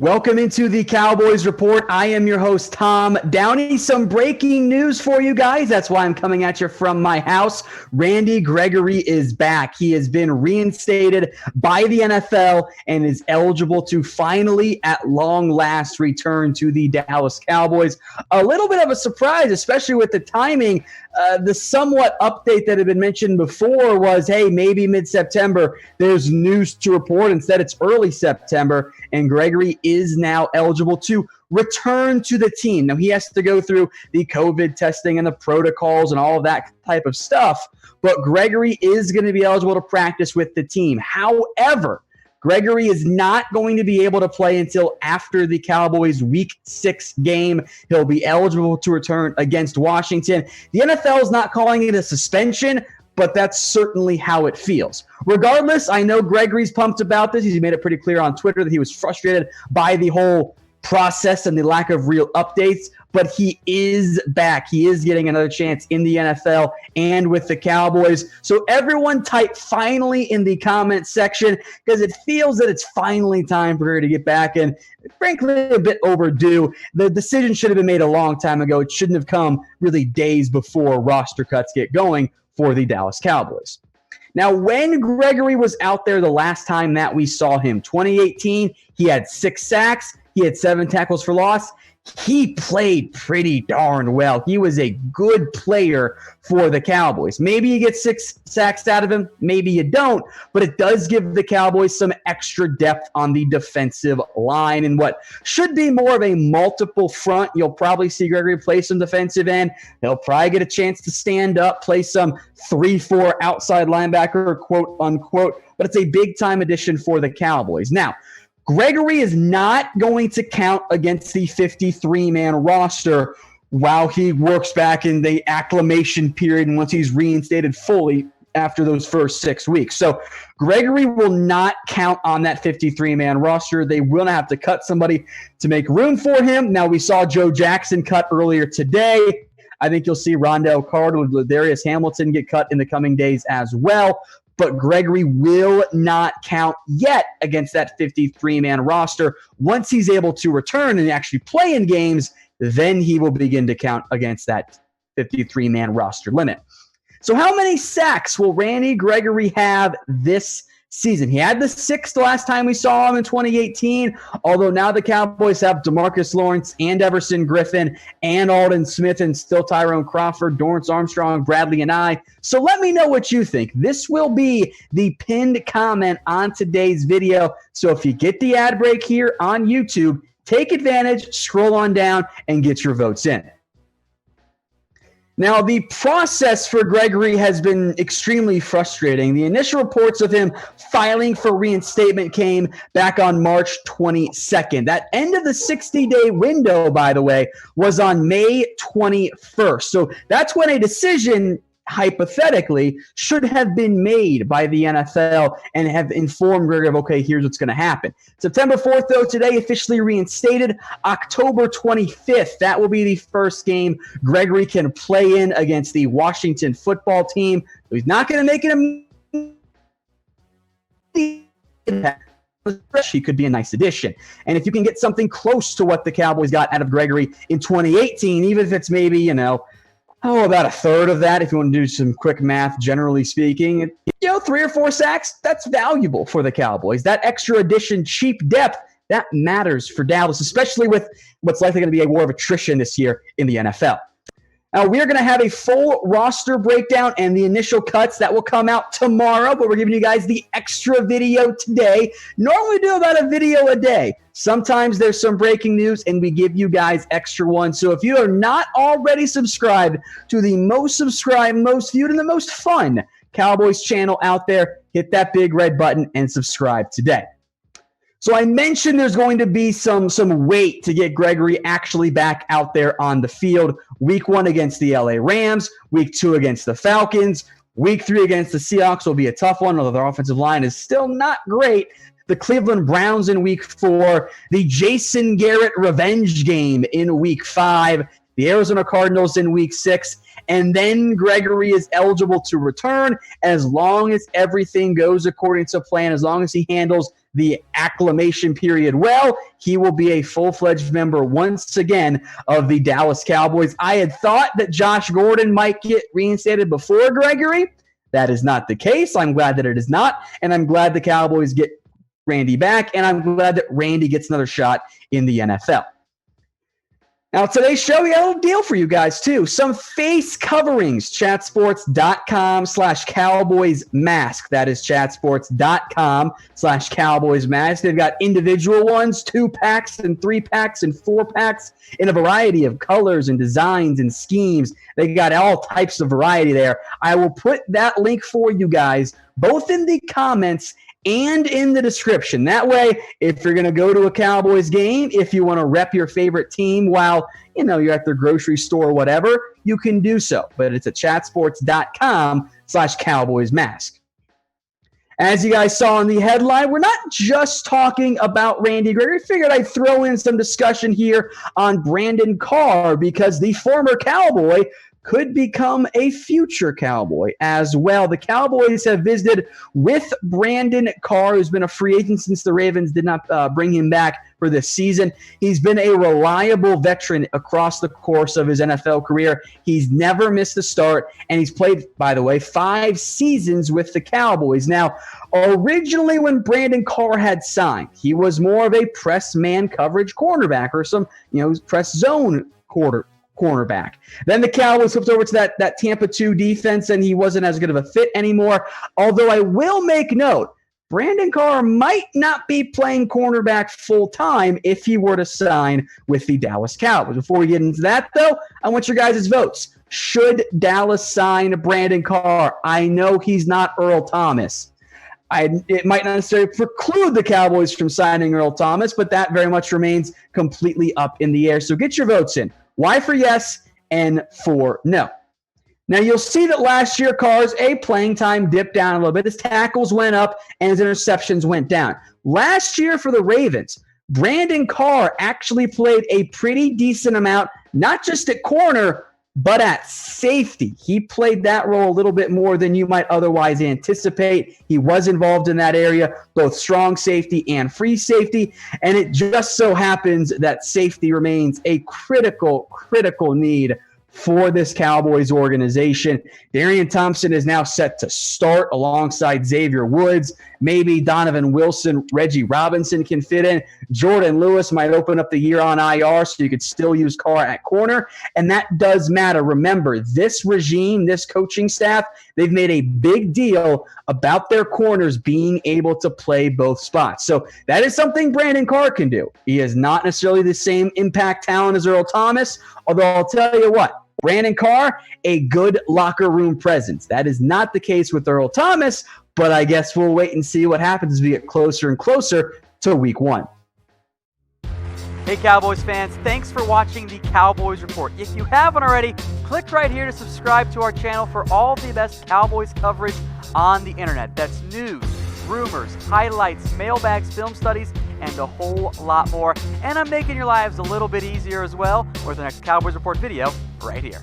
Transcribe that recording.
Welcome into the Cowboys Report. I am your host, Tom Downey. Some breaking news for you guys. That's why I'm coming at you from my house. Randy Gregory is back. He has been reinstated by the NFL and is eligible to finally, at long last, return to the Dallas Cowboys. A little bit of a surprise, especially with the timing. The somewhat update that had been mentioned before was, hey, maybe mid-September, there's news to report. Instead, it's early September, and Gregory is now eligible to return to the team. Now, he has to go through the COVID testing and the protocols and all of that type of stuff, but Gregory is going to be eligible to practice with the team. However, Gregory is not going to be able to play until after the Cowboys' Week 6 game. He'll be eligible to return against Washington. The NFL is not calling it a suspension, but that's certainly how it feels. Regardless, I know Gregory's pumped about this. He's made it pretty clear on Twitter that he was frustrated by the whole process and the lack of real updates, but he is back. He is getting another chance in the NFL and with the Cowboys. So everyone type finally in the comment section because it feels that it's finally time for her to get back, and frankly, a bit overdue. The decision should have been made a long time ago. It shouldn't have come really days before roster cuts get going for the Dallas Cowboys. Now, when Gregory was out there the last time that we saw him, 2018, he had 6 sacks. He had 7 tackles for loss. He played pretty darn well. He was a good player for the Cowboys. Maybe you get 6 sacks out of him. Maybe you don't. But it does give the Cowboys some extra depth on the defensive line. And what should be more of a multiple front, you'll probably see Gregory play some defensive end. He'll probably get a chance to stand up, play some 3-4 outside linebacker, quote unquote. But it's a big-time addition for the Cowboys. Now, Gregory is not going to count against the 53-man roster while he works back in the acclimation period and once he's reinstated fully after those first 6 weeks. So Gregory will not count on that 53-man roster. They will have to cut somebody to make room for him. Now, we saw Joe Jackson cut earlier today. I think you'll see Rondell Carter with Darius Hamilton get cut in the coming days as well. But Gregory will not count yet against that 53-man roster. Once he's able to return and actually play in games, then he will begin to count against that 53-man roster limit. So how many sacks will Randy Gregory have this season? He had the 6th last time we saw him in 2018, although now the Cowboys have DeMarcus Lawrence and Everson Griffin and Aldon Smith and still Tyrone Crawford, Dorrance Armstrong, Bradley, and I. So let me know what you think. This will be the pinned comment on today's video. So if you get the ad break here on YouTube, take advantage, scroll on down, and get your votes in. Now, the process for Gregory has been extremely frustrating. The initial reports of him filing for reinstatement came back on March 22nd. That end of the 60-day window, by the way, was on May 21st. So that's when a decision, hypothetically, should have been made by the NFL and have informed Gregory of, okay, here's what's going to happen. September 4th, though, today officially reinstated. October 25th, that will be the first game Gregory can play in against the Washington football team. So he's not going to make it a he could be a nice addition. And if you can get something close to what the Cowboys got out of Gregory in 2018, even if it's maybe, about a third of that, if you want to do some quick math, generally speaking, 3 or 4 sacks, that's valuable for the Cowboys. That extra addition, cheap depth, that matters for Dallas, especially with what's likely going to be a war of attrition this year in the NFL. Now, we're going to have a full roster breakdown and the initial cuts that will come out tomorrow, but we're giving you guys the extra video today. Normally we do about a video a day. Sometimes there's some breaking news, and we give you guys extra ones. So if you are not already subscribed to the most subscribed, most viewed, and the most fun Cowboys channel out there, hit that big red button and subscribe today. So I mentioned there's going to be some wait to get Gregory actually back out there on the field. Week 1 against the LA Rams, Week 2 against the Falcons, Week 3 against the Seahawks will be a tough one, although their offensive line is still not great. The Cleveland Browns in Week 4, the Jason Garrett revenge game in Week 5, the Arizona Cardinals in Week 6, and then Gregory is eligible to return as long as everything goes according to plan, as long as he handles the acclimation period well, he will be a full-fledged member once again of the Dallas Cowboys. I had thought that Josh Gordon might get reinstated before Gregory. That is not the case. I'm glad that it is not, and I'm glad the Cowboys get Randy back, and I'm glad that Randy gets another shot in the NFL. Now, today's show, we got a little deal for you guys, too. Some face coverings, chatsports.com/Cowboys mask. That is chatsports.com/Cowboys mask. They've got individual ones, 2-packs and 3-packs and 4-packs in a variety of colors and designs and schemes. They got all types of variety there. I will put that link for you guys, both in the comments and in the description. That way, if you're going to go to a Cowboys game, if you want to rep your favorite team while, you're at the grocery store or whatever, you can do so. But it's at chatsports.com/Cowboys mask. As you guys saw in the headline, we're not just talking about Randy Gregory. I figured I'd throw in some discussion here on Brandon Carr because the former Cowboy could become a future Cowboy as well. The Cowboys have visited with Brandon Carr, who's been a free agent since the Ravens did not bring him back for this season. He's been a reliable veteran across the course of his NFL career. He's never missed a start, and he's played, by the way, 5 seasons with the Cowboys. Now, originally when Brandon Carr had signed, he was more of a press man coverage cornerback or some, press zone cornerback. Then the Cowboys flipped over to that Tampa 2 defense, and he wasn't as good of a fit anymore. Although I will make note, Brandon Carr might not be playing cornerback full-time if he were to sign with the Dallas Cowboys. Before we get into that, though, I want your guys' votes. Should Dallas sign Brandon Carr? I know he's not Earl Thomas. It might not necessarily preclude the Cowboys from signing Earl Thomas, but that very much remains completely up in the air. So get your votes in. Y for yes and for no. Now, you'll see that last year, Carr's playing time dipped down a little bit. His tackles went up and his interceptions went down. Last year for the Ravens, Brandon Carr actually played a pretty decent amount, not just at corner, but at safety. He played that role a little bit more than you might otherwise anticipate. He was involved in that area, both strong safety and free safety, and it just so happens that safety remains a critical need for this Cowboys organization. Darian Thompson is now set to start alongside Xavier Woods. Maybe Donovan Wilson, Reggie Robinson can fit in. Jordan Lewis might open up the year on IR, so you could still use Carr at corner, and that does matter. Remember, this regime, this coaching staff, they've made a big deal about their corners being able to play both spots. So that is something Brandon Carr can do. He is not necessarily the same impact talent as Earl Thomas, although I'll tell you what, Brandon Carr, a good locker room presence. That is not the case with Earl Thomas, but I guess we'll wait and see what happens as we get closer and closer to week 1. Hey Cowboys fans, thanks for watching the Cowboys Report. If you haven't already, click right here to subscribe to our channel for all the best Cowboys coverage on the internet. That's news, rumors, highlights, mailbags, film studies, and a whole lot more. And I'm making your lives a little bit easier as well with the next Cowboys Report video right here.